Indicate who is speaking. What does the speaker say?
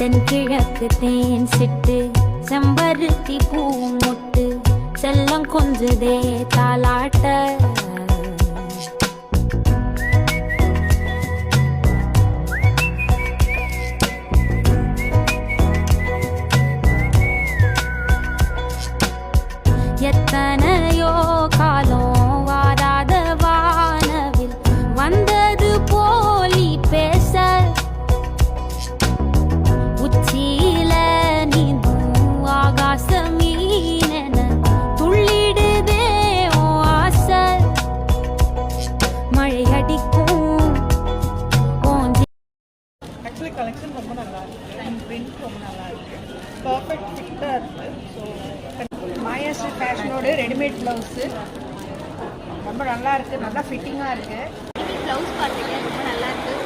Speaker 1: தென்கிழக்கு தேன் சிட்டு செம்பருத்தி பூ முட்டு செல்லம் கொஞ்சதே தாலாட்ட எத்தனையோ காலம் வாராத வானவில் வந்தது போலி பேச உச்சியில நீந்தும் ஆகாச மீனென துள்ளிடுதே ஓ ஆசை மழை அடிக்கும்
Speaker 2: ஆக்சுவலி கலெக்ஷன் ரொம்ப நல்லா இருக்கு அண்ட் பிரிண்ட் ரொம்ப நல்லா இருக்கு பர்ஃபெக்ட் ஃபிட்டாக இருக்கு. ஸோ மாயாஸ்ரீ ஃபேஷனோட ரெடிமேட் ப்ளவுஸு ரொம்ப நல்லா இருக்குது, நல்லா ஃபிட்டிங்காக இருக்குது.
Speaker 3: ப்ளவுஸ் பார்த்தீங்கன்னா ரொம்ப நல்லா இருக்குது.